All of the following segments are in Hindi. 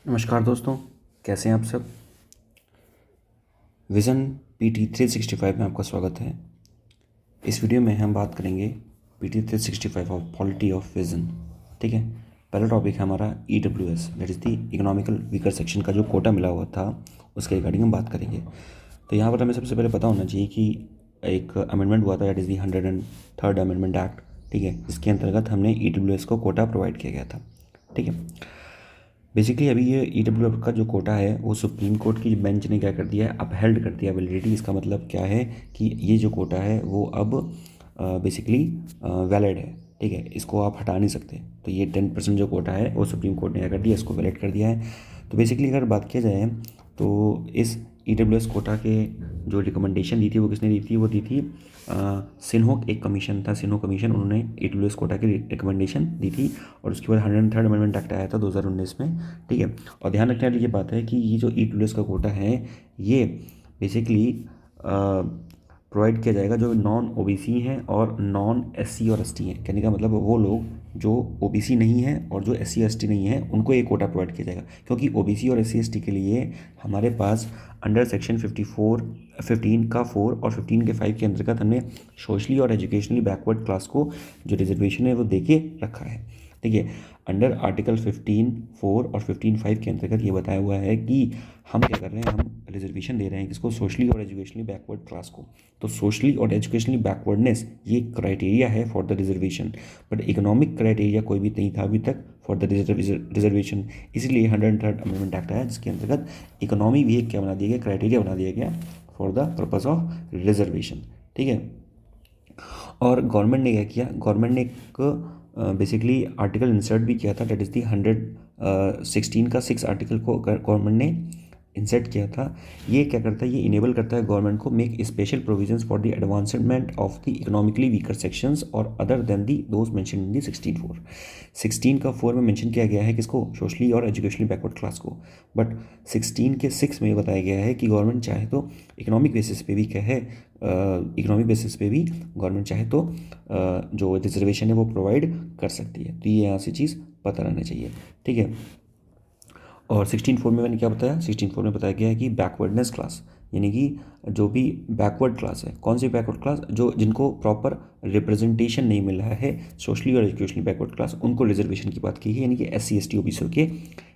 नमस्कार दोस्तों, कैसे हैं आप सब। विज़न पीटी 365 में आपका स्वागत है। इस वीडियो में हम बात करेंगे PT 365 of polity of vision. ठीक है, पहला टॉपिक है हमारा EWS, that is the economical weaker section का जो कोटा मिला हुआ था उसके रिगार्डिंग हम बात करेंगे। तो यहाँ पर हमें सबसे पहले पता होना चाहिए कि एक अमेंडमेंट हुआ था, that is the 103rd amendment act. ठीक है, जिसके अंतर्गत हमने EWS को कोटा प्रोवाइड किया गया था। ठीक है, बेसिकली अभी ये EWF का जो कोटा है वो सुप्रीम कोर्ट की बेंच ने क्या कर दिया है, अपहेल्ड कर दिया वैलिडिटी। इसका मतलब क्या है कि ये जो कोटा है वो अब बेसिकली वैलिड है। ठीक है, इसको आप हटा नहीं सकते। तो ये 10% जो कोटा है वो सुप्रीम कोर्ट ने क्या कर दिया, इसको वैलिड कर दिया है। तो बेसिकली अगर बात किया जाए तो इस EWS कोटा के जो रिकमेंडेशन दी थी वो किसने दी थी, वो दी थी सिन्होक, एक कमीशन था, सिन्हो कमीशन, उन्होंने EWS कोटा की रिकमेंडेशन दी थी। और उसके बाद 103rd अमेंडमेंट एक्ट आया था 2019 में। ठीक है, और ध्यान रखने वाली ये बात है कि ये जो EWS का कोटा है ये बेसिकली प्रोवाइड किया जाएगा जो नॉन OBC हैं और नॉन SC और ST हैं। कहने का मतलब वो लोग जो OBC नहीं हैं और जो SC ST नहीं हैं उनको ये कोटा प्रोवाइड किया जाएगा, क्योंकि OBC और SC ST के लिए हमारे पास अंडर सेक्शन 15 का 4 और 15 के 5 के अंतर्गत हमने सोशली और एजुकेशनली बैकवर्ड क्लास को जो रिजर्वेशन है वो दे के रखा है। ठीक है, अंडर आर्टिकल 15(4) और 15(5) के अंतर्गत ये बताया हुआ है कि हम क्या कर रहे हैं, हम रिजर्वेशन दे रहे हैं किसको, सोशली और एजुकेशनली बैकवर्ड क्लास को। तो सोशली और एजुकेशनली बैकवर्डनेस ये क्राइटेरिया है for the reservation, but economic criteria कोई भी नहीं था अभी तक फॉर द रिजर्वेशन। इसलिए 103rd अमेंडमेंट एक्ट आया जिसके अंतर्गत इकोनॉमी भी एक क्या बना दिया गया, क्राइटेरिया बना दिया गया for the purpose of reservation. ठीक है, और गवर्नमेंट ने क्या किया, गवर्नमेंट ने एक बेसिकली आर्टिकल इंसर्ट भी किया था, डेट इज़ दी 116 का 6 आर्टिकल को गवर्नमेंट ने इंसर्ट किया था। ये क्या करता है, ये इनेबल करता है गवर्नमेंट को make special provisions for the advancement of the economically weaker sections और other than the those mention in the 16(4). 16 का 4 में मेंशन किया गया है किसको, सोशली और एजुकेशनली बैकवर्ड क्लास को। बट 16 के 6 में बताया गया है कि गवर्नमेंट चाहे तो इकोनॉमिक बेसिस पे भी क्या है, इकोनॉमिक बेसिस पे भी गवर्नमेंट चाहे तो जो रिजर्वेशन है वो प्रोवाइड कर सकती है। तो ये यहाँ से चीज़ पता रहना चाहिए। ठीक है, और 16(4) में मैंने क्या बताया, 16(4) में बताया गया है कि बैकवर्डनेस क्लास, यानी कि जो भी बैकवर्ड क्लास है, कौन सी बैकवर्ड क्लास, जो जिनको प्रॉपर रिप्रेजेंटेशन नहीं मिल रहा है, सोशली और एजुकेशनली बैकवर्ड क्लास, उनको रिजर्वेशन की बात की है, यानी कि SC ST OBC के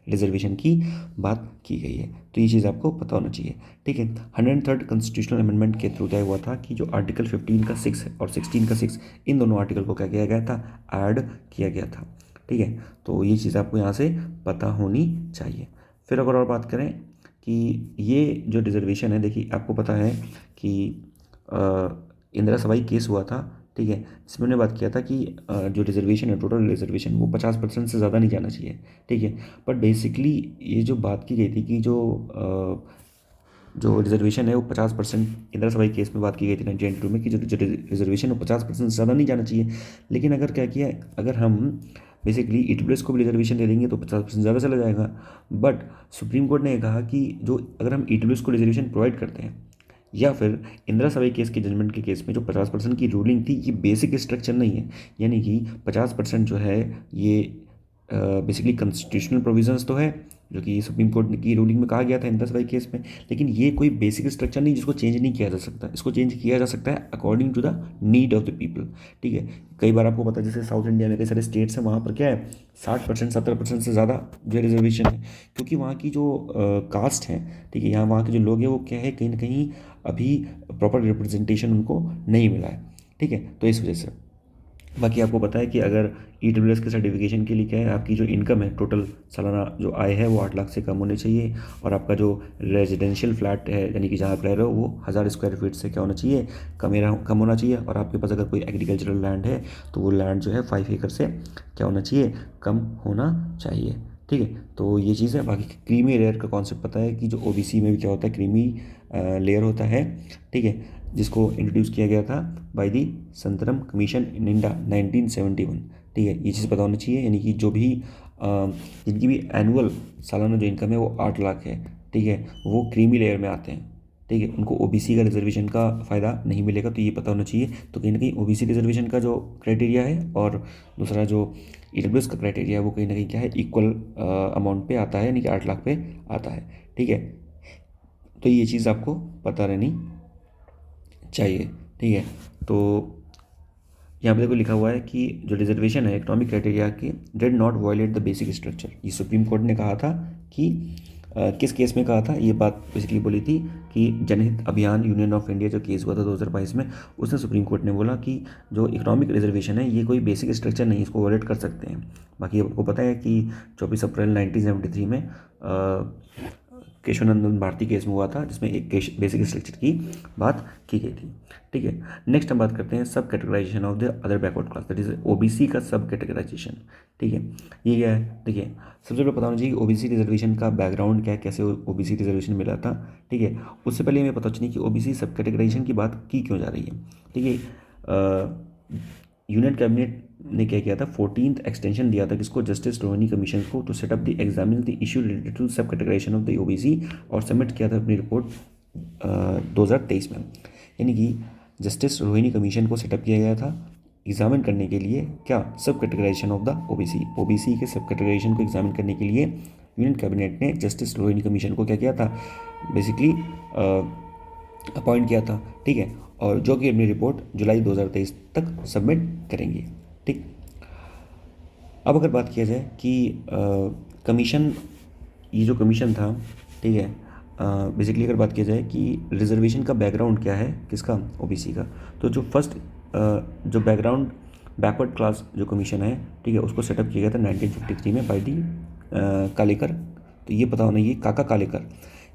रिजर्वेशन की बात की गई है। तो ये चीज़ आपको पता होना चाहिए। ठीक है, 103rd कॉन्स्टिट्यूशनल अमेंडमेंट के थ्रू तय हुआ था कि जो आर्टिकल 15 का 6 और 16 का 6, इन दोनों आर्टिकल को क्या किया गया था, ऐड किया गया था। ठीक है, तो ये चीज़ आपको यहाँ से पता होनी चाहिए। फिर अगर और बात करें कि ये जो रिजर्वेशन है, देखिए आपको पता है कि इंदिरा सवाई केस हुआ था। ठीक है, इसमें उन्होंने बात किया था कि जो रिजर्वेशन है, टोटल रिजर्वेशन, वो 50% से ज़्यादा नहीं जाना चाहिए। ठीक है, बट बेसिकली ये जो बात की गई थी कि जो रिजर्वेशन है वो 50%, इंदिरा सवाई केस में बात की गई थी 1992 में कि जो रिजर्वेशन है वो 50% से ज़्यादा नहीं जाना चाहिए। लेकिन अगर क्या किया, अगर हम बेसिकली EWS को भी रिजर्वेशन दे देंगे तो 50% ज़्यादा चला जाएगा। बट सुप्रीम कोर्ट ने कहा कि जो अगर हम EWS को रिजर्वेशन प्रोवाइड करते हैं या फिर इंदिरा सवाई केस के जजमेंट के केस में जो 50% की रूलिंग थी, ये बेसिक स्ट्रक्चर नहीं है, यानी कि 50% जो है ये बेसिकली कॉन्स्टिट्यूशनल प्रोविजंस तो है जो कि सुप्रीम कोर्ट की रूलिंग में कहा गया था इंदिरा सवाई केस में, लेकिन ये कोई बेसिक स्ट्रक्चर नहीं जिसको चेंज नहीं किया जा सकता। इसको चेंज किया जा सकता है according to the need of the people. ठीक है, कई बार आपको पता है जैसे साउथ इंडिया में कई सारे स्टेट्स हैं, वहाँ पर क्या है 60% 70% से ज़्यादा जो रिजर्वेशन है, क्योंकि वहाँ की जो कास्ट है, ठीक है, यहाँ वहाँ के जो लोग हैं वो क्या है, कहीं ना कहीं अभी प्रॉपर रिप्रेजेंटेशन उनको नहीं मिला है। ठीक है, तो इस वजह से बाकी आपको पता है कि अगर EWS के सर्टिफिकेशन के लिए क्या है, आपकी जो इनकम है, टोटल सालाना जो आय है वो 8 लाख से कम होनी चाहिए, और आपका जो रेजिडेंशियल फ्लैट है, यानी कि जहाँ आप रह रहे हो, वो 1000 स्क्वायर फीट से क्या होना चाहिए, कम होना चाहिए। और आपके पास अगर कोई एग्रीकल्चरल लैंड है तो वो लैंड जो है 5 एकड़ से क्या होना चाहिए, कम होना चाहिए। ठीक है, तो ये चीज़ है। बाकी क्रीमी लेयर का कॉन्सेप्ट पता है कि जो OBC में भी क्या होता है, क्रीमी लेयर होता है। ठीक है, जिसको इंट्रोड्यूस किया गया था by the Santhanam commission in India 1971। ठीक है, ये चीज़ पता होनी चाहिए, यानी कि जो भी जिनकी भी एनुअल सालाना जो इनकम है वो 8 लाख है, ठीक है, वो क्रीमी लेयर में आते हैं। ठीक है, उनको OBC का रिजर्वेशन का फ़ायदा नहीं मिलेगा, तो ये पता होना चाहिए। तो कहीं ना कहीं OBC रिजर्वेशन का जो क्राइटेरिया है और दूसरा जो EWS का क्राइटेरिया वो कहीं ना कहीं क्या है, इक्वल अमाउंट पे आता है, यानी कि 8 लाख पे आता है। ठीक है, तो ये चीज़ आपको पता रहनी चाहिए। ठीक है, तो यहाँ पे देखो लिखा हुआ है कि जो रिजर्वेशन है इकोनॉमिक क्राइटेरिया की did not violate the basic structure. ये सुप्रीम कोर्ट ने कहा था कि किस केस में कहा था, ये बात बेसिकली बोली थी कि जनहित अभियान यूनियन ऑफ इंडिया जो केस हुआ था 2022 में, उसने सुप्रीम कोर्ट ने बोला कि जो इकोनॉमिक रिजर्वेशन है ये कोई बेसिक स्ट्रक्चर नहीं, इसको वायलेट कर सकते हैं। बाकी आपको पता है कि 24 अप्रैल 1973 में केशवानंदन भारती केस में हुआ था, जिसमें एक बेसिक स्ट्रक्चर की बात की गई थी। ठीक है, नेक्स्ट हम बात करते हैं sub categorisation of the other backward class, that is OBC का सब कैटेगराइजेशन। ठीक है, ये क्या है, देखिए सबसे पहले पता होना चाहिए कि ओबीसी रिजर्वेशन का बैकग्राउंड क्या है, कैसे ओबीसी रिजर्वेशन मिला था। ठीक है, उससे पहले हमें पता चाहिए कि ओबीसी सब कैटेगराइजेशन की बात की क्यों जा रही है। ठीक है, यूनियन कैबिनेट ने क्या किया था, 14th एक्सटेंशन दिया था किसको, जस्टिस रोहिणी कमीशन को, to set up the examine the issue related to sub categorisation of the OBC, और सबमिट किया था अपनी रिपोर्ट 2023 में। यानी कि जस्टिस रोहिणी कमीशन को सेटअप किया गया था एग्जामिन करने के लिए क्या, सब कैटेगराइजेशन ऑफ द ओबीसी के सब कैटेगराइजेशन को एग्जामिन करने के लिए यूनियन कैबिनेट ने जस्टिस रोहिणी कमीशन को क्या किया था, बेसिकली अपॉइंट किया था। ठीक है, और जो कि अपनी रिपोर्ट जुलाई 2023 तक सबमिट करेंगे। ठीक, अब अगर बात किया जाए कि कमीशन, ये जो कमीशन था, ठीक है, बेसिकली अगर बात किया जाए कि रिजर्वेशन का बैकग्राउंड क्या है, किसका, ओबीसी का, तो जो फर्स्ट जो बैकग्राउंड बैकवर्ड क्लास जो कमीशन है, ठीक है, उसको सेटअप किया गया था 1953 में बाय दी कालेकर। तो ये पता होना, ये काका कालेकर,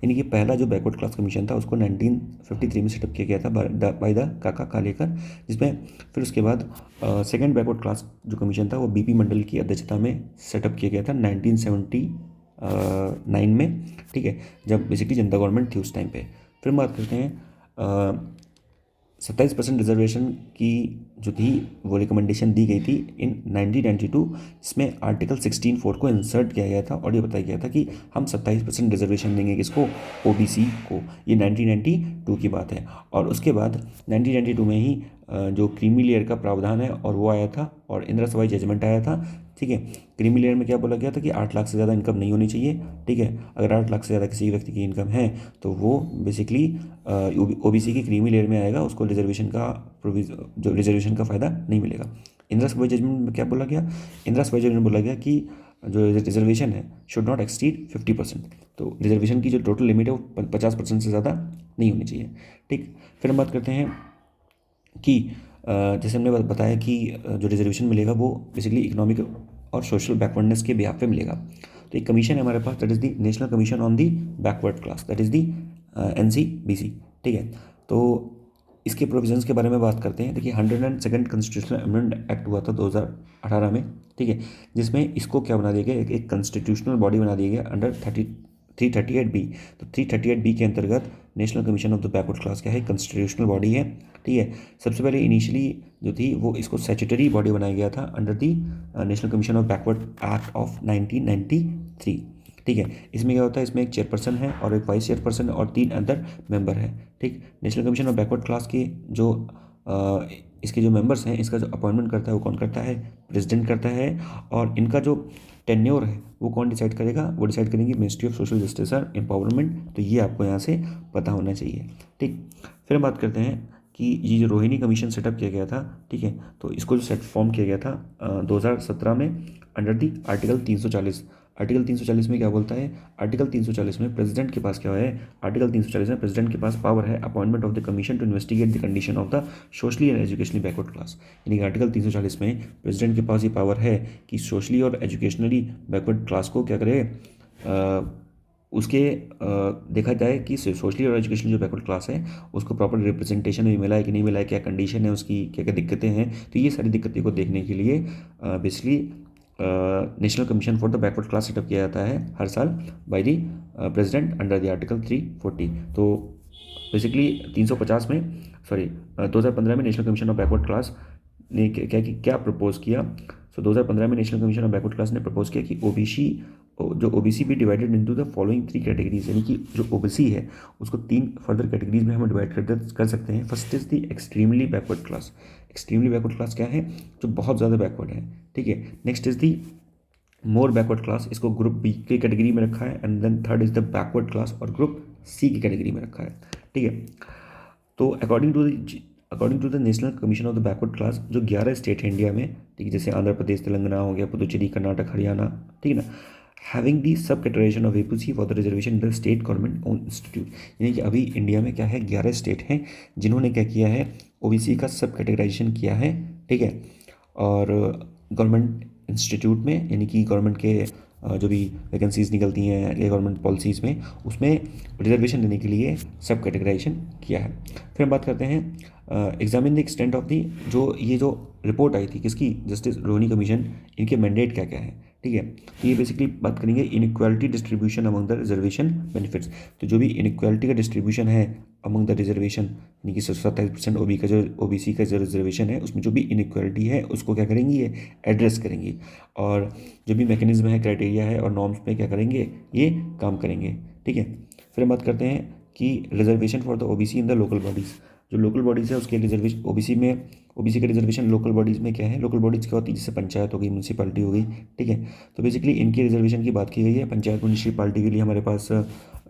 यानी कि पहला जो बैकवर्ड क्लास कमीशन था उसको 1953 में सेटअप किया गया था बाय द काका कालेकर, जिसमें फिर उसके बाद सेकंड बैकवर्ड क्लास जो कमीशन था वो बीपी मंडल की अध्यक्षता में सेटअप किया गया था 1979 में। ठीक है, जब बेसिकली जनता गवर्नमेंट थी उस टाइम पे। फिर हम बात करते हैं 27% रिजर्वेशन की जो थी वो रिकमेंडेशन दी गई थी इन 1992, जिसमें आर्टिकल 16(4) को इंसर्ट किया गया था और ये बताया गया था कि हम 27% रिजर्वेशन देंगे किसको, ओबीसी को। ये 1992 की बात है। और उसके बाद 1992 में ही जो क्रीमी लेयर का प्रावधान है और वो आया था, और इंदिरा सवाई जजमेंट आया था। ठीक है, क्रीमी लेयर में क्या बोला गया था कि 8 लाख से ज़्यादा इनकम नहीं होनी चाहिए। ठीक है, अगर 8 लाख से ज़्यादा किसी व्यक्ति की इनकम है तो वो बेसिकली ओबीसी की क्रीमी लेयर में आएगा, उसको रिजर्वेशन का जो रिजर्वेशन का फ़ायदा नहीं मिलेगा। इंदिरा सवाई जजमेंट में क्या बोला गया, इंदिरा सवाई जजमेंट में बोला गया कि जो रिजर्वेशन है शुड नॉट एक्सीड 50%। तो रिजर्वेशन की जो टोटल लिमिट है वो 50% से ज़्यादा नहीं होनी चाहिए। ठीक, फिर हम बात करते हैं कि जैसे हमने बताया कि जो रिजर्वेशन मिलेगा वो बेसिकली इकोनॉमिक और सोशल बैकवर्डनेस के बिहाफ पे मिलेगा। तो एक कमीशन है हमारे पास, that is the national commission on the backward class, that is the NCBC। ठीक है, तो इसके प्रोविजंस के बारे में बात करते हैं। देखिए 102nd कॉन्स्टिट्यूशनल अमेंडमेंट एक्ट हुआ था 2018 में। ठीक है, जिसमें इसको क्या बना दिया गया, एक कॉन्स्टिट्यूशनल बॉडी बना दिया गया अंडर 338B। तो 338B के अंतर्गत national commission of the backward class क्या है, कॉन्स्टिट्यूशनल बॉडी है। ठीक है, सबसे पहले इनिशियली जो थी वो इसको स्टैट्यूटरी बॉडी बनाया गया था under the national commission of backward act of 1993। ठीक है, इसमें क्या होता है, इसमें एक चेयरपर्सन है और एक वाइस चेयरपर्सन और 3 अदर मेंबर है। ठीक, national commission of backward class के जो इसके जो मेंबर्स हैं, इसका जो अपॉइंटमेंट करता है वो कौन करता है, प्रेसिडेंट करता है। और इनका जो टेन्योर है वो कौन डिसाइड करेगा, वो डिसाइड करेंगे मिनिस्ट्री ऑफ सोशल जस्टिस और एम्पावरमेंट। तो ये आपको यहाँ से पता होना चाहिए। ठीक, फिर हम बात करते हैं कि ये जो रोहिणी कमीशन सेटअप किया गया था, ठीक है, तो इसको जो सेट फॉर्म किया गया था 2017 में अंडर दी आर्टिकल 340। आर्टिकल 340 में क्या बोलता है, आर्टिकल 340 में प्रेसिडेंट के पास क्या है, आर्टिकल 340 में प्रेसिडेंट के पास पावर है appointment of the commission to investigate the condition of the socially and educationally backward class. यानी कि आर्टिकल 340 में प्रेसिडेंट के पास ये पावर है कि सोशली और एजुकेशनली बैकवर्ड क्लास को क्या करे, उसके देखा जाए कि सोशली और एजुकेशनल जो बैकवर्ड क्लास है उसको प्रॉपर रिप्रेजेंटेशन भी मिला है कि नहीं मिला है, क्या कंडीशन है उसकी, क्या क्या दिक्कतें हैं। तो ये सारी दिक्कतें को देखने के लिए basically national commission for the backward class setup किया जाता है हर साल by the president under the article 340। तो बेसिकली 350 में 2015 में national commission of backward class ने क्या प्रपोज किया। सो 2015 में national commission of backward class ने प्रपोज किया कि ओबीसी भी divided into the following 3 categories, यानी कि जो ओबीसी है उसको 3 फर्दर कैटेगरीज में हम डिवाइड कर सकते हैं। First is the extremely backward class, extremely backward class क्या है, जो बहुत ज़्यादा बैकवर्ड है, ठीक है। Next is the more backward class, इसको ग्रुप बी की कैटेगरी में रखा है, and then third is the backward class और ग्रुप सी की कैटेगरी में रखा है, ठीक है। तो according to the national commission of the backward class, जो 11 स्टेट है इंडिया में, ठीक है, जैसे आंध्र प्रदेश, तेलंगाना हो गया, पुदुचेरी, कर्नाटक, हरियाणा, ठीक है ना, having the sub categorisation of APC for the reservation in the state government own institute, यानी कि अभी इंडिया में क्या है, 11 स्टेट हैं जिन्होंने क्या किया है, OBC का सब कैटेगराइजेशन किया है, ठीक है। और गवर्नमेंट इंस्टीट्यूट में, यानी कि गवर्नमेंट के जो भी वैकेंसीज निकलती हैं या गवर्नमेंट पॉलिसीज़ में, उसमें रिजर्वेशन देने के लिए सब कैटेगराइजेशन किया है। फिर हम बात करते हैं examine the extent of the, जो रिपोर्ट आई थी किसकी, जस्टिस रोहिणी कमीशन, इनके मैंडेट क्या क्या है, ठीक है। तो ये बेसिकली बात करेंगे inequality distribution among the reservation benefits, तो जो भी इनइक्वालिटी का डिस्ट्रीब्यूशन है अमंग द रिजर्वेशन, यानी कि 27% OBC का जो रिजर्वेशन है उसमें जो भी इनइक्वालिटी है उसको क्या करेंगी, ये एड्रेस करेंगी, और जो भी मैकेनिज्म है, क्राइटेरिया है और नॉर्म्स पे क्या करेंगे, ये काम करेंगे, ठीक है। फिर हम बात करते हैं कि reservation for the OBC in the local bodies, जो लोकल बॉडीज़ है उसके रिजर्वेशन, OBC का रिजर्वेशन लोकल बॉडीज़ में क्या है, लोकल बॉडीज़ क्या होती है, जैसे पंचायत हो गई, म्यूनसिपालिटी हो गई, ठीक है। तो बेसिकली इनकी रिजर्वेशन की बात की गई है। पंचायत म्यूनसिपालिटी के लिए हमारे पास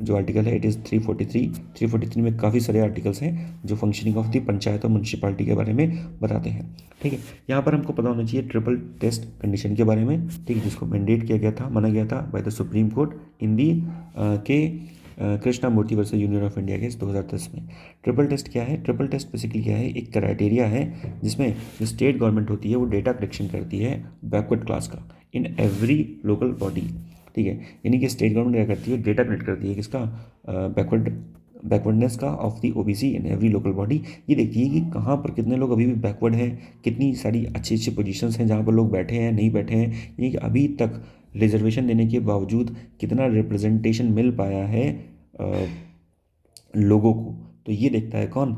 जो आर्टिकल है इट इज़ 343 में काफ़ी सारे आर्टिकल्स हैं जो फंक्शनिंग ऑफ द पंचायत और म्यूनसिपालिटी के बारे में बताते हैं, ठीक है। यहाँ पर हमको पता होना चाहिए ट्रिपल टेस्ट कंडीशन के बारे में, ठीक है, जिसको मैंडेट किया गया था, माना गया था by the Supreme Court in the K Krishna Murthy versus Union of India case 2010 में। ट्रिपल टेस्ट क्या है, ट्रिपल टेस्ट बेसिकली क्या है, एक क्राइटेरिया है जिसमें जो स्टेट गवर्नमेंट होती है वो डेटा कलेक्शन करती है बैकवर्ड क्लास का इन एवरी लोकल बॉडी, ठीक है। यानी कि स्टेट गवर्नमेंट क्या करती है, डेटा कलेक्ट करती है किसका, बैकवर्डनेस का of the OBC in every local body. ये देखती है कि कहाँ पर कितने लोग अभी भी बैकवर्ड हैं, कितनी सारी अच्छी अच्छी पोजीशंस हैं जहाँ पर लोग बैठे हैं, नहीं बैठे हैं, यानी कि अभी तक रिजर्वेशन देने के बावजूद कितना रिप्रेजेंटेशन मिल पाया है लोगों को। तो ये देखता है कौन,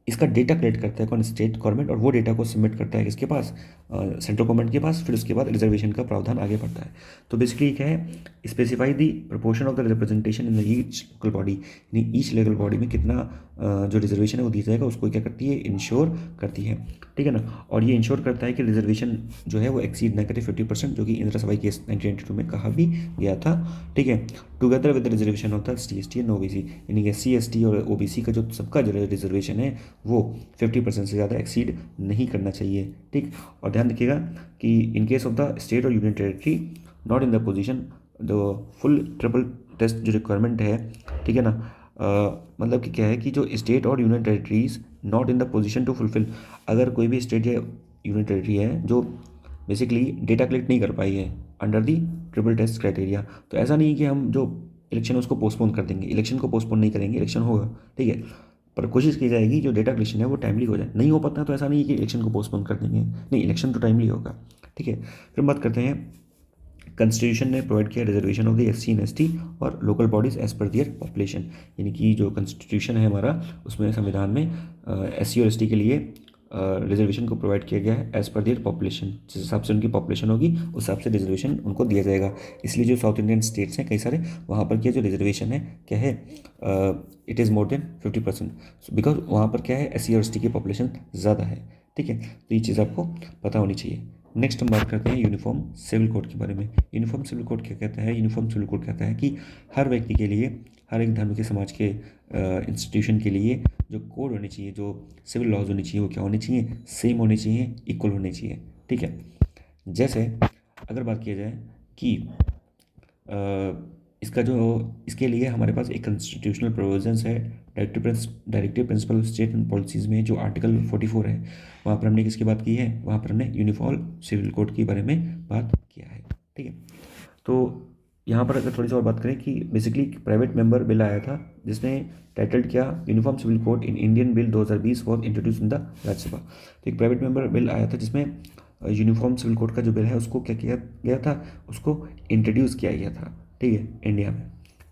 इसका डेटा कलेक्ट करता है कौन, स्टेट गवर्नमेंट, और वो डेटा को सबमिट करता है किसके पास, सेंट्रल गवर्नमेंट के पास। फिर उसके बाद रिजर्वेशन का प्रावधान आगे बढ़ता है। तो बेसिकली क्या है, specify the proportion of the representation in each local body, यानी ईच लोकल बॉडी में कितना जो रिजर्वेशन है वो दिया जाएगा, उसको क्या करती है, इंश्योर करती है, ठीक है ना। और ये इंश्योर करता है कि रिजर्वेशन जो है वो एक्सीड ना करे 50%, जो कि इंदिरा सभा केस 1992 में कहा भी गया था, ठीक है। Together with the reservation of the ST and OBC, यानी कि SC ST और OBC का जो सबका जो रिजर्वेशन है वो 50% से ज़्यादा एक्सीड नहीं करना चाहिए, ठीक। और ध्यान रखिएगा कि in case of the state और union territory not in the position the full triple test जो रिक्वायरमेंट है, ठीक है ना, मतलब कि क्या है कि जो स्टेट और union territories not in the position to fulfil, अगर कोई भी स्टेट या यूनियन टेरिटरी है जो बेसिकली डेटा कलेक्ट नहीं कर पाई है under the triple test criteria, तो ऐसा नहीं कि हम जो इलेक्शन है उसको पोस्टपोन कर देंगे, इलेक्शन को पोस्टपोन नहीं करेंगे, इलेक्शन होगा, ठीक है, पर कोशिश की जाएगी जो डेटा कलेक्शन है वो टाइमली हो जाए। नहीं हो पाता तो ऐसा नहीं है कि इलेक्शन को पोस्टपोन कर देंगे, नहीं, इलेक्शन तो टाइमली होगा, ठीक है। फिर बात करते हैं, कॉन्स्टिट्यूशन ने प्रोवाइड किया reservation of the SC and ST और लोकल बॉडीज़ एज पर दियर पॉपुलेशन, यानी कि जो कॉन्स्टिट्यूशन है हमारा उसमें संविधान में SC और ST के लिए रिजर्वेशन को प्रोवाइड किया गया है एज पर दियर पॉपुलेशन, जिस हिसाब से उनकी पॉपुलेशन होगी उस हिसाब से रिजर्वेशन उनको दिया जाएगा। इसलिए जो साउथ इंडियन स्टेट्स हैं कई सारे, वहाँ पर क्या जो रिजर्वेशन है क्या है, it is more than 50%, because वहाँ पर क्या है SC और ST की पॉपुलेशन ज़्यादा है, ठीक है। तो ये चीज़ आपको पता होनी चाहिए। नेक्स्ट हम बात करते हैं यूनिफॉर्म सिविल कोड के बारे में। यूनिफॉर्म सिविल कोड क्या कहता है, यूनिफॉर्म सिविल कोड कहता है कि हर व्यक्ति के लिए, हर एक धर्म के समाज के इंस्टीट्यूशन के लिए जो कोड होने चाहिए, जो सिविल लॉज होने चाहिए, वो क्या होने चाहिए, सेम होने चाहिए, इक्वल होने चाहिए, ठीक है। जैसे अगर बात किया जाए कि इसके लिए हमारे पास एक कॉन्स्टिट्यूशनल प्रोविजंस है, directive principle state and policies में जो आर्टिकल 44 है, वहाँ पर हमने किसकी बात की है, वहाँ पर हमने यूनिफॉर्म सिविल कोड के बारे में बात किया है, ठीक है। तो यहाँ पर अगर थोड़ी सी और बात करें कि बेसिकली प्राइवेट मेंबर बिल आया था जिसने टाइटल्ड किया uniform civil code in Indian bill 2020 was introduce in the Rajya Sabha. तो एक प्राइवेट मेंबर बिल आया था जिसमें यूनिफॉर्म सिविल कोड का जो बिल है उसको क्या किया गया था, उसको इंट्रोड्यूस किया गया था, ठीक है, इंडिया में।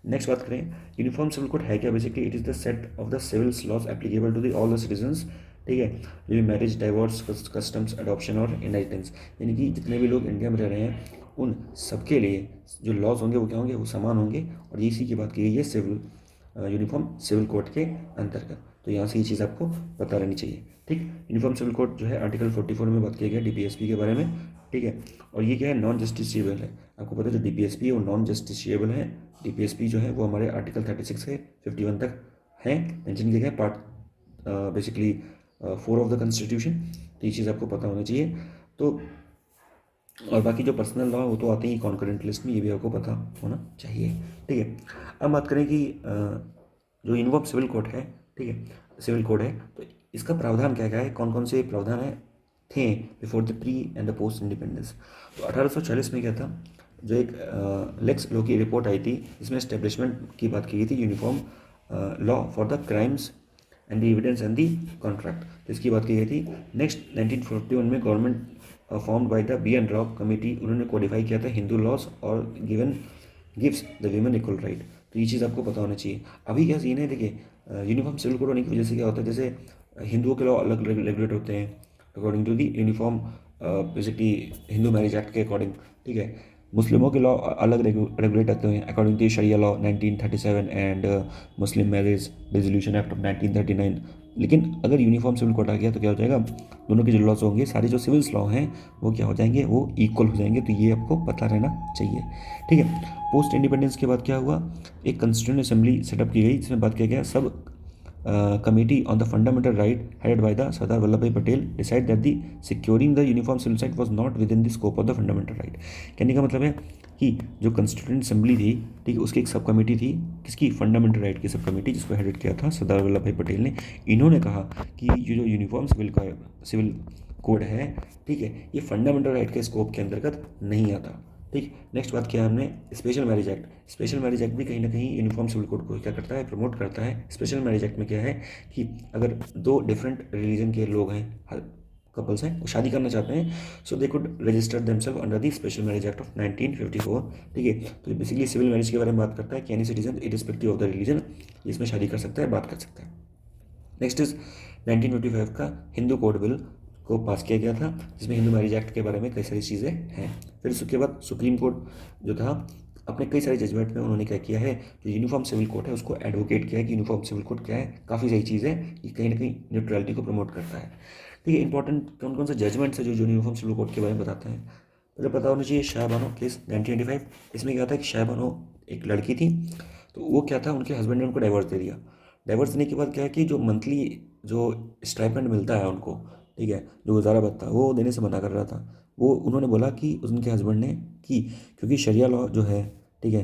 नेक्स्ट बात करें, यूनिफॉर्म सिविल कोड है क्या, basically it is the set of the civil laws applicable to the all the citizens, ठीक है, जो भी मैरिज, डाइवोर्स, कस्टम्स, अडॉप्शन और इनहेरिटेंस, यानी कि जितने भी लोग इंडिया में रह रहे हैं उन सबके लिए जो लॉज होंगे वो क्या होंगे, वो समान होंगे। और इसी की बात की गई है सिविल यूनिफॉर्म सिविल कोड के अंतर्गत। तो यहाँ से ये चीज़ आपको पता रहनी चाहिए। ठीक। यूनिफॉर्म सिविल कोड जो है आर्टिकल 44 में बात किया गया डीपीएसपी के बारे में, ठीक है। और ये क्या है, नॉन जस्टिसिएबल है। आपको पता है जो डीपीएसपी है वो नॉन जस्टिसिएबल है। डीपीएसपी जो है वो हमारे आर्टिकल 36 से 51 तक है, मेंशन किया गया, part basically 4 of the constitution. तो ये चीज़ आपको पता होना चाहिए। तो और बाकी जो पर्सनल लॉ है वो तो आते ही कॉन्करेंट लिस्ट में, ये भी आपको पता होना चाहिए, ठीक है। अब बात करें कि जो यूनिफॉर्म सिविल कोड है, ठीक है, सिविल कोड है, तो इसका प्रावधान क्या क्या है, कौन कौन से प्रावधान है थे before the pre and the post independence. तो 1840 में क्या था, जो एक लेक्स लॉ की रिपोर्ट आई थी, इसमें एस्टेब्लिशमेंट की बात की गई थी, uniform law for the crimes and the evidence and the contract, तो इसकी बात की गई थी। नेक्स्ट 1941 में government formed by the B N Rao committee, उन्होंने कोडिफाई किया था हिंदू लॉस और gives the women equal right. तो ये चीज़ आपको पता होना चाहिए। अभी क्या सीन है, देखिए यूनिफॉर्म सिविल कोड होने की वजह से क्या होता है, जैसे हिंदुओं के लॉ अलग रेगुलेट होते हैं according to the uniform basically Hindu marriage act के अकॉर्डिंग, ठीक है। मुस्लिमों के लॉ अलग रेगुलेट होते हैं अकॉर्डिंग टू शरिया law 1937 and Muslim marriage dissolution act of 1939। लेकिन अगर यूनिफॉर्म सिविल कोड आ गया तो क्या हो जाएगा, दोनों के जो लॉज होंगे, सारे जो सिविल्स लॉ हैं वो क्या हो जाएंगे, वो इक्वल हो जाएंगे। तो ये आपको पता रहना चाहिए, ठीक है। पोस्ट इंडिपेंडेंस के बाद क्या हुआ, एक कॉन्स्टिट्यूएंट असेंबली सेटअप की गई, जिसमें बात किया गया sub committee on the fundamental right headed by the Sardar Vallabh Bhai Patel decided that the securing the uniform civil right was not within the scope of the fundamental right. कहने का मतलब है कि जो कॉन्स्टिट्यूएंट असेंबली थी, ठीक है, उसकी एक सब कमेटी थी, किसकी, फंडामेंटल राइट की सब कमेटी, जिसको हेडेड किया था सरदार वल्लभ भाई पटेल ने। इन्होंने कहा कि ये जो यूनिफॉर्म सिविल कोड है, ठीक है, ये फंडामेंटल राइट के स्कोप के अंतर्गत नहीं आता, ठीक। नेक्स्ट बात किया हमने special Marriage act. Special Marriage act भी कहीं ना कहीं यूनिफॉर्म सिविल कोड को क्या करता है, प्रमोट करता है। स्पेशल मैरिज एक्ट में क्या है कि अगर दो डिफरेंट रिलीजन के लोग हैं, कपल्स हैं, वो शादी करना चाहते हैं, so they could register themselves under the Special Marriage Act of 1954, ठीक है। तो बेसिकली सिविल मैरिज के बारे में बात करता है कि any citizen irrespective of the religion इसमें शादी कर सकता है, बात कर सकता है। नेक्स्ट इज 1955 का हिंदू कोड बिल को पास किया गया था, जिसमें हिंदू मैरिज एक्ट के बारे में कई सारी चीज़ें हैं। फिर उसके बाद सुप्रीम कोर्ट जो था, अपने कई सारे जजमेंट में उन्होंने क्या किया है, जो यूनिफॉर्म सिविल कोड है उसको एडवोकेट किया है कि यूनिफॉर्म सिविल कोड क्या है, काफ़ी सही चीज़ है, ये कहीं ना कहीं न्यूट्रलिटी को प्रमोट करता है, ठीक है। इंपॉर्टेंट कौन कौन से जजमेंट्स है जो यूनिफॉर्म सिविल कोड के बारे में बताते हैं, मुझे पता होना चाहिए। शाह बानो केस 1985, इसमें क्या था कि शाह बानो एक लड़की थी, तो वो क्या था, उनके हस्बैंड ने उनको डाइवर्स दे दिया। डाइवर्स देने के बाद क्या है कि जो मंथली जो स्टाइपेंड मिलता है उनको, ठीक है, जो गुजारा भत्ता, वो देने से मना कर रहा था। वो उन्होंने बोला कि उनके हस्बैंड ने कि क्योंकि शरिया लॉ जो है, ठीक है,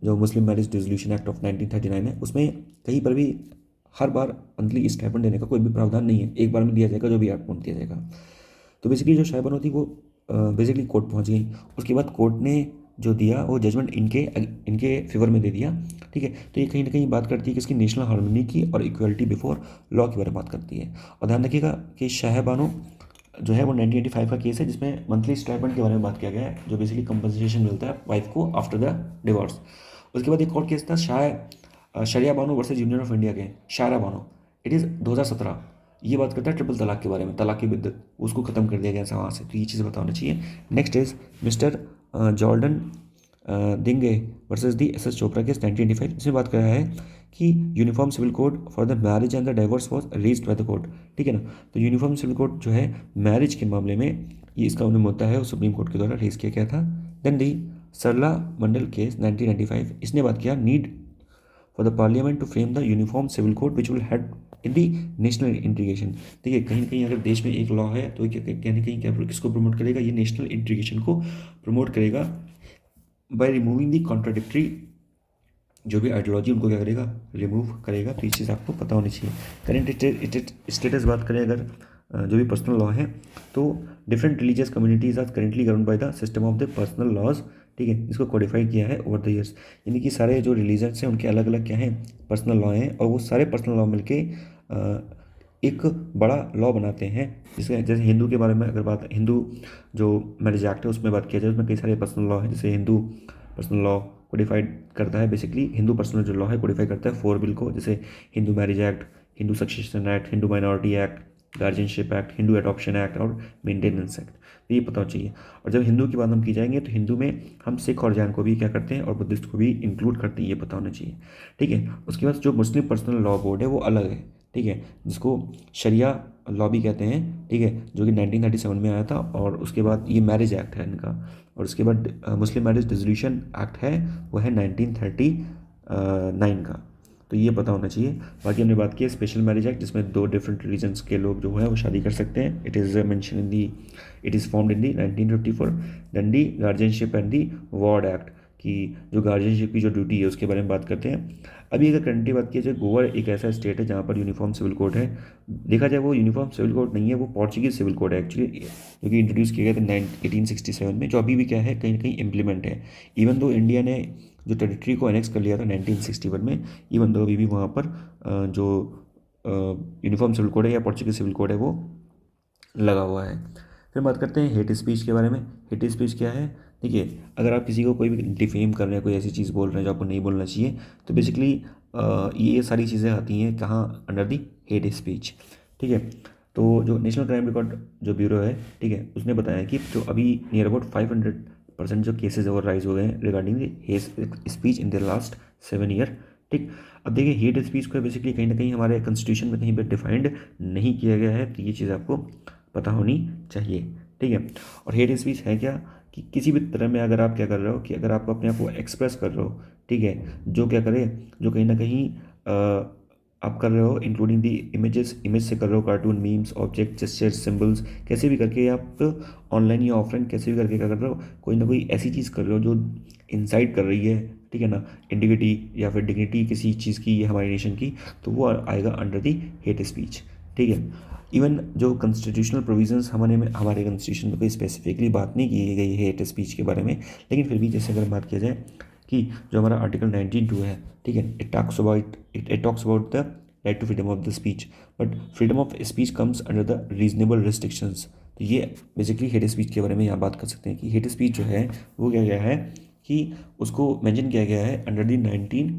जो मुस्लिम मैरिज डिसोल्यूशन एक्ट ऑफ 1939 है, उसमें कहीं पर भी हर बार मंथली स्टाइपेंड देने का कोई भी प्रावधान नहीं है, एक बार में दिया जाएगा जो भी अमाउंट दिया जाएगा। तो बेसिकली जो शाहबानो थी वो बेसिकली कोर्ट पहुंच गई। उसके बाद कोर्ट ने जो दिया वो जजमेंट इनके फेवर में दे दिया, ठीक है। तो ये कहीं ना कहीं बात करती है कि इसकी नेशनल हार्मनी की और इक्वलिटी बिफोर लॉ के बारे में बात करती है। और ध्यान रखिएगा कि शाहबानो जो है वो 1985 का केस है, जिसमें मंथली स्टाइपेंड के बारे में बात किया गया है, जो बेसिकली कंपनसेशन मिलता है वाइफ को आफ्टर द डिवोर्स। उसके बाद एक और केस था Shariya Bano versus Union of India के, शायरा बानो, इट इज़ 2017। ये बात करता है ट्रिपल तलाक के बारे में, तलाक की बिद्दत, उसको ख़त्म कर दिया गया वहाँ से। तो ये चीज़ें बताना चाहिए। Next is mister Jordan Diengdeh versus the S S Chopra case 1985। इसमें बात कर रहा है कि uniform civil code for the marriage and the divorce was raised by the court, ठीक है ना। तो यूनिफॉर्म सिविल कोड जो है मैरिज के मामले में ये इसका उन्हें मुद्दा है, वो सुप्रीम कोर्ट के द्वारा रेज किया गया था। देन दी सरला मंडल केस 1995, इसने बात किया need for the parliament to frame the uniform civil code which will head in the national integration. ठीक है, कहीं ना कहीं अगर देश में एक लॉ है तो कहीं ना कहीं क्या किसको प्रमोट करेगा, ये नेशनल इंटीग्रेशन को प्रमोट करेगा बाय रिमूविंग दी कॉन्ट्राडिक्टरी, जो भी आइडियोलॉजी उनको क्या करेगा, रिमूव करेगा। तो ये चीज़ आपको पता होनी चाहिए। करेंट स्टेटस बात करें अगर जो भी पर्सनल लॉ है, तो different religious communities are currently govern by the system of the personal laws, ठीक है, इसको कोडिफाई किया है ओवर द ईयर्स। यानी कि सारे जो रिलीजन्स हैं उनके अलग अलग क्या हैं, पर्सनल लॉ हैं, और वो सारे पर्सनल लॉ मिलके एक बड़ा लॉ बनाते हैं। जैसे हिंदू के बारे में अगर बात, हिंदू जो मैरिज एक्ट है उसमें बात किया जाए, उसमें कई सारे पर्सनल लॉ हैं। जैसे हिंदू पर्सनल लॉ कोडिफाइड करता है, बेसिकली हिंदू पर्सनल जो लॉ है कोडिफाई करता है 4 बिल को, जैसे Hindu marriage act, Hindu succession act, Hindu minority act, guardianship act, Hindu adoption act और मेंटेनेंस एक्ट। तो ये पता चाहिए। और जब हिंदू की बात हम की जाएंगे तो हिंदू में हम सिख और जैन को भी क्या करते हैं, और बुद्धिस्ट को भी इंक्लूड करते हैं, ये पता होना चाहिए। ठीक है, उसके बाद जो मुस्लिम पर्सनल लॉ बोर्ड है वो अलग है। ठीक है, जिसको शरिया लॉ भी कहते हैं, ठीक है, जो कि 1937 में आया था। और उसके बाद ये मैरिज एक्ट है इनका, और उसके बाद मुस्लिम मैरिज डिसोल्यूशन एक्ट है, वो है 1939 का। तो ये पता होना चाहिए। बाकी हमने बात की है स्पेशल मैरिज एक्ट, जिसमें 2 डिफरेंट रिलीजन्स के लोग जो है वो शादी कर सकते हैं। It is formed in the 1954। Then the guardianship and the ward act, कि जो गार्जियनशिप की जो ड्यूटी है उसके बारे में बात करते हैं। अभी अगर करंट की बात की जाए, गोवा एक ऐसा स्टेट है जहाँ पर यूनिफॉर्म सिविल कोड है। देखा जाए वो यूनिफॉर्म सिविल कोड नहीं है, वो पोर्चुगीज सिविल कोड है एक्चुअली, जो कि इंट्रोड्यूस किया गया था 1867 में, जो अभी भी क्या है, कहीं ना कहीं इम्प्लीमेंट है। इवन दो इंडिया ने जो टेरिटरी को एनेक्स कर लिया था 1961 में, इवन दो अभी भी वहाँ पर जो यूनिफॉर्म सिविल कोड है या पोर्चुगीज सिविल कोड है वो लगा हुआ है। फिर बात करते हैं हेट स्पीच के बारे में। हेट स्पीच क्या है? देखिए, अगर आप किसी को कोई भी डिफेम कर रहे हैं, कोई ऐसी चीज़ बोल रहे हैं जो आपको नहीं बोलना चाहिए, तो बेसिकली ये सारी चीज़ें आती हैं कहाँ, अंडर दी हेट स्पीच। ठीक है, तो जो नेशनल क्राइम रिकॉर्ड जो ब्यूरो है, ठीक है, उसने बताया कि जो अभी नियर अबाउट 500% जो केसेज और राइज हो गए हैं regarding the hate speech in the last 7 year. ठीक, अब देखिए हेट स्पीच को बेसिकली कहीं ना कहीं हमारे कॉन्स्टिट्यूशन में कहीं पर डिफाइंड नहीं किया गया है, तो ये चीज़ आपको पता होनी चाहिए। ठीक है, और हेट स्पीच है क्या, कि किसी भी तरह में अगर आप क्या कर रहे हो, कि अगर आप अपने आप को एक्सप्रेस कर रहे हो, ठीक है, जो क्या करे, जो कहीं ना कहीं आप कर रहे हो इंक्लूडिंग दी इमेज से कर रहे हो, cartoon, memes, object, gestures, symbols, कैसे भी करके आप ऑनलाइन या ऑफलाइन कैसे भी करके क्या कर रहे हो, कोई ना कोई ऐसी चीज़ कर रहे हो जो इंसाइट कर रही है, ठीक है ना, इंडिग्निटी या फिर डिग्निटी किसी चीज़ की या हमारी नेशन की, तो वो आएगा अंडर दी हेट स्पीच। ठीक है, इवन जो कॉन्स्टिट्यूशनल प्रोविजंस हमारे कॉन्स्टिट्यूशन में कोई स्पेसिफिकली बात नहीं की गई है हेट स्पीच के बारे में, लेकिन फिर भी जैसे अगर बात किया जाए कि जो हमारा आर्टिकल 19(2) है, ठीक है, it talks about the right to freedom of the speech, but freedom of speech comes under the reasonable restrictions. तो ये बेसिकली हेट स्पीच के बारे में यहाँ बात कर सकते हैं कि हेट स्पीच जो है वो क्या गया है, कि उसको मेंशन किया गया है अंडर द 19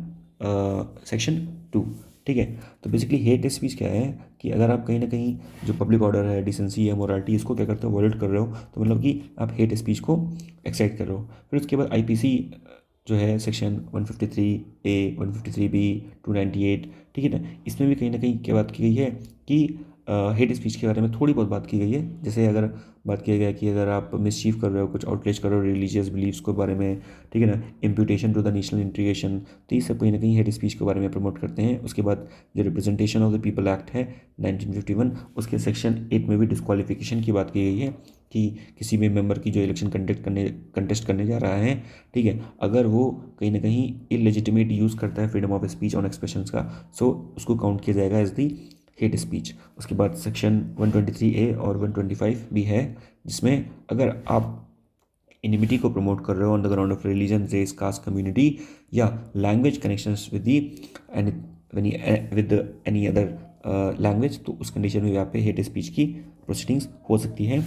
सेक्शन 2। ठीक है, तो बेसिकली हेट स्पीच क्या है, कि अगर आप कहीं ना कहीं जो पब्लिक ऑर्डर है, डिसेंसी है, मोरालिटी, इसको क्या करते हो, वॉयलेट कर रहे हो, तो मतलब कि आप हेट स्पीच को एक्साइट कर रहे हो। फिर उसके बाद आईपीसी जो है सेक्शन 153A, 153B, 298, ठीक है ना, इसमें भी कहीं ना कहीं क्या बात की गई है कि हेट स्पीच के बारे में थोड़ी बहुत बात की गई है। जैसे अगर बात किया गया कि अगर आप मिसचीफ कर रहे हो, कुछ आउटरीच कर रहे हो रिलीजियस बिलीव्स के बारे में, ठीक है ना, imputation to the national integration, तो ये सब कहीं ना कहीं हेट स्पीच के बारे में प्रमोट करते हैं। उसके बाद जो representation of the people act है 1951, उसके सेक्शन 8 में भी डिस्क्वालिफिकेशन की बात की गई है, कि किसी भी मेंबर की जो इलेक्शन कंटेस्ट करने जा रहा है, ठीक है, अगर वो कहीं ना कहीं इलेजिटिमेट यूज़ करता है freedom of speech on expressions का, सो उसको काउंट किया जाएगा एज दी हेट स्पीच। उसके बाद सेक्शन 123A और 125 भी है, जिसमें अगर आप इनिमिटी को प्रमोट कर रहे हो on the ground of religion, race, caste, community या language connections with any other language, तो उस कंडीशन में यहाँ पे हेट स्पीच की प्रोसीडिंग्स हो सकती हैं।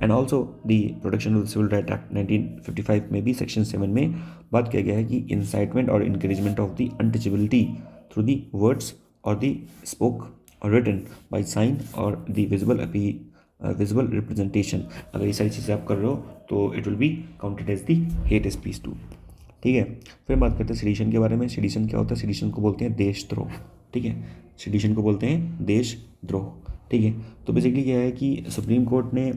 And also the protection of the civil right act 1955 में भी सेक्शन 7 में बात किया गया है कि इंसाइटमेंट और encouragement of the untouchability through the words और दी स्पोक और रिटन बाई साइन और दी विजिबल रिप्रेजेंटेशन, अगर ये सारी चीज़ें आप कर रहे हो तो it will be counted as the hate speech too. ठीक है, फिर बात करते हैं सेडिशन के बारे में। सेडिशन क्या होता है? सेडिशन को बोलते हैं देशद्रोह। ठीक है, सेडिशन को बोलते हैं देशद्रोह। ठीक है, तो बेसिकली क्या है कि सुप्रीम कोर्ट ने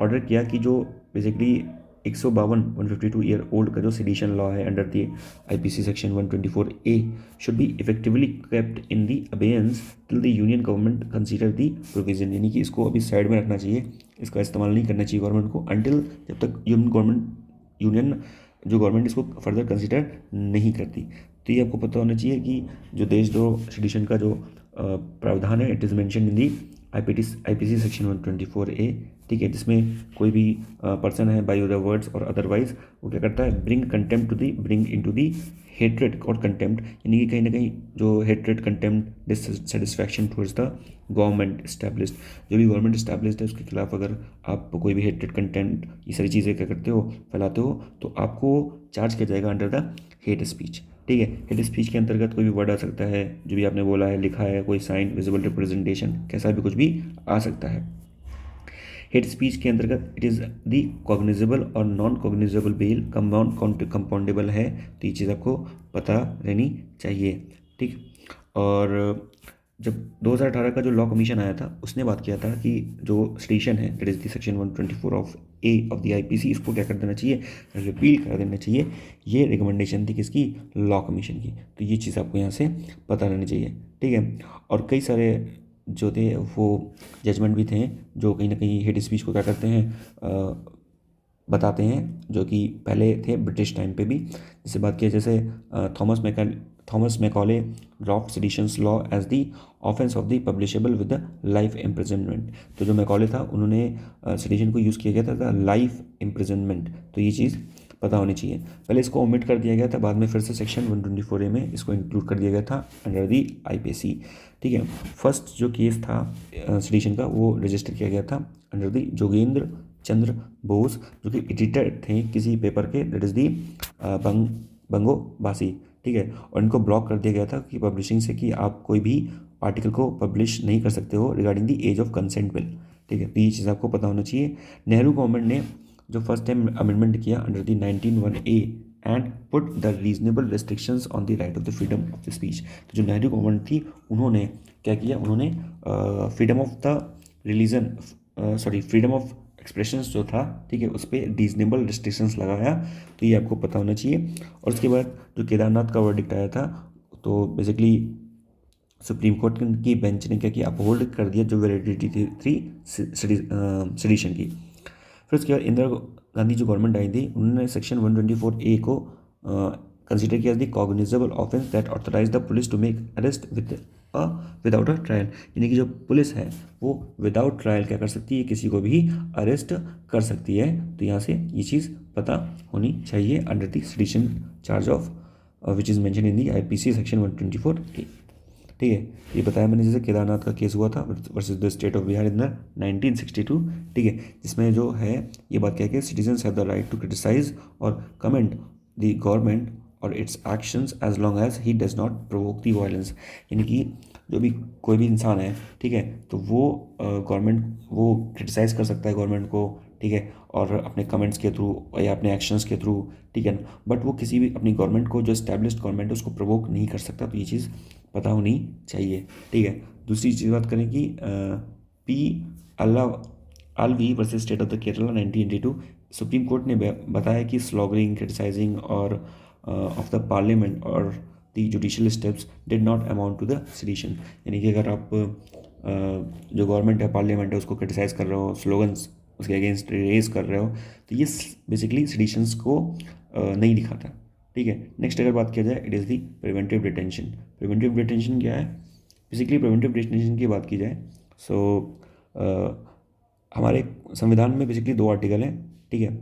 ऑर्डर किया कि जो बेसिकली 152 ईयर ओल्ड का जो सेडिशन लॉ है under the IPC section 124A should be effectively kept in the abeyance till the union government consider the provision, यानी कि इसको अभी साइड में रखना चाहिए, इसका इस्तेमाल नहीं करना चाहिए गवर्नमेंट को अंटिल जब तक यूनियन जो गवर्नमेंट इसको फर्दर कंसीडर नहीं करती। तो ये आपको पता होना चाहिए कि जो देशद्रोह सेडिशन का जो प्रावधान है, it is mention in the IPC section 124A। ठीक है, जिसमें कोई भी पर्सन है बाय द वर्ड्स और अदरवाइज वो क्या करता है, ब्रिंग इनटू दी हेट्रेड और कंटेम्प्ट, यानी कि कहीं ना कहीं जो hatred, contempt, dissatisfaction towards the government established, जो भी गवर्नमेंट इस्टेब्लिश्ड है उसके खिलाफ अगर आप कोई भी हेट्रेड, कंटेम्प्ट, ये सारी चीज़ें क्या करते हो, फैलाते हो, तो आपको चार्ज किया जाएगा अंडर द हेट स्पीच। ठीक है, हेट स्पीच के अंतर्गत कोई भी वर्ड आ सकता है, जो भी आपने बोला है, लिखा है, कोई साइन, विजिबल रिप्रेजेंटेशन, कैसा भी कुछ भी आ सकता है। हेट स्पीच के अंतर्गत इट इज़ दी कॉग्निजेबल और नॉन कॉग्निजेबल बेल कंपाउंडेबल है, तो ये चीज़ आपको पता रहनी चाहिए। ठीक, और जब 2018 का जो लॉ कमीशन आया था उसने बात किया था कि जो सेडिशन है that is the section 124 of A of the IPC, इसको क्या कर देना चाहिए, रिपील कर देना चाहिए। ये रिकमेंडेशन थी किसकी, लॉ कमीशन की। तो ये चीज़ आपको यहाँ से पता रहनी चाहिए, ठीक है। और कई सारे जो थे वो जजमेंट भी थे जो कहीं ना कहीं हेट स्पीच को क्या करते हैं, बताते हैं, जो कि पहले थे ब्रिटिश टाइम पे भी। जैसे बात किया जैसे Thomas Macaulay draft seditions law as the offence of the publishable with the life imprisonment. तो जो मैकॉले था उन्होंने सेडिशन को यूज़ किया गया था लाइफ इम्प्रिजनमेंट। तो ये चीज़ पता होनी चाहिए। पहले इसको ओमिट कर दिया गया था, बाद में फिर से सेक्शन 124A में इसको इंक्लूड कर दिया गया था अंडर दी आईपीसी, ठीक है। फर्स्ट जो केस था सेडिशन का वो रजिस्टर किया गया था अंडर दी जोगेंद्र चंद्र बोस, जो कि एडिटर थे किसी पेपर के दैट इज़ दी बंगोबासी, ठीक है। और इनको ब्लॉक कर दिया गया था कि पब्लिशिंग से कि आप कोई भी आर्टिकल को पब्लिश नहीं कर सकते हो regarding the age of consent bill, ठीक है। तो ये चीज़ आपको पता होना चाहिए। नेहरू गवर्नमेंट ने जो फर्स्ट टाइम अमेंडमेंट किया under the 1901A and put the reasonable restrictions on the right of the freedom of the speech. तो जो नेहरू गवर्नमेंट थी उन्होंने क्या किया, उन्होंने freedom of the religion freedom of expressions जो था, ठीक है, उस पर रीजनेबल रिस्ट्रिक्शंस लगाया। तो ये आपको पता होना चाहिए। और उसके बाद जो केदारनाथ का वर्डिक्ट आया था, तो बेसिकली सुप्रीम कोर्ट की बेंच ने क्या किया, अपहोल्ड कर दिया जो वैलिडिटी थी सेडिशन की। फिर उसके बाद इंदिरा गांधी जो गवर्नमेंट आई थी उन्होंने सेक्शन 124A को कंसिडर किया the cognizable offence that authorise the police to make arrest without a trial. यानी कि जो पुलिस है वो विदाउट ट्रायल क्या कर सकती है, किसी को भी अरेस्ट कर सकती है। तो यहाँ से ये चीज़ पता होनी चाहिए under the sedition charge of which is mention in the IPC section 124A, ठीक है। ये बताया मैंने जैसे केदारनाथ का केस हुआ था versus the state of Bihar in the 1962, ठीक है, जिसमें जो है ये बात क्या है कि citizens have the right to criticise और कमेंट द गवर्नमेंट और its actions as long as he does not provoke the violence. यानी कि जो भी कोई भी इंसान है, ठीक है, तो वो गवर्नमेंट वो क्रिटिसाइज कर सकता है गवर्नमेंट को, ठीक है, और अपने कमेंट्स के थ्रू या अपने एक्शंस के थ्रू, ठीक है, बट वो किसी भी अपनी गवर्नमेंट को जो एस्टैब्लिश्ड गवर्नमेंट है उसको प्रोवोक नहीं कर सकता। तो ये चीज़ पता होनी चाहिए, ठीक है। दूसरी चीज़ बात करें कि P Alavi versus state of the Kerala 1982, Supreme Court ने बताया कि स्लॉगरिंग, क्रिटिसाइजिंग और ऑफ द पार्लियामेंट और the judicial steps did not amount to the sedition. यानी कि अगर आप जो गवर्नमेंट है, पार्लियामेंट है, उसको क्रिटिसाइज कर रहे हो, स्लोगन्स उसके अगेंस्ट रेज कर रहे हो, तो ये बेसिकली सेडिशंस को नहीं दिखाता, ठीक है। नेक्स्ट अगर बात किया जाए it is the preventive detention. Preventive detention क्या है, बेसिकली प्रिवेंटिव डिटेंशन की बात की जाए सो हमारे संविधान में बेसिकली 2 आर्टिकल हैं, ठीक है।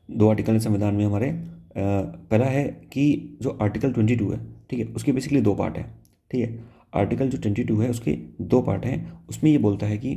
2 आर्टिकल हैं संविधान में हमारे। पहला है कि जो आर्टिकल 22 है, ठीक है, उसके बेसिकली 2 पार्ट है, ठीक है। आर्टिकल जो 22 है उसके 2 पार्ट हैं। उसमें ये बोलता है कि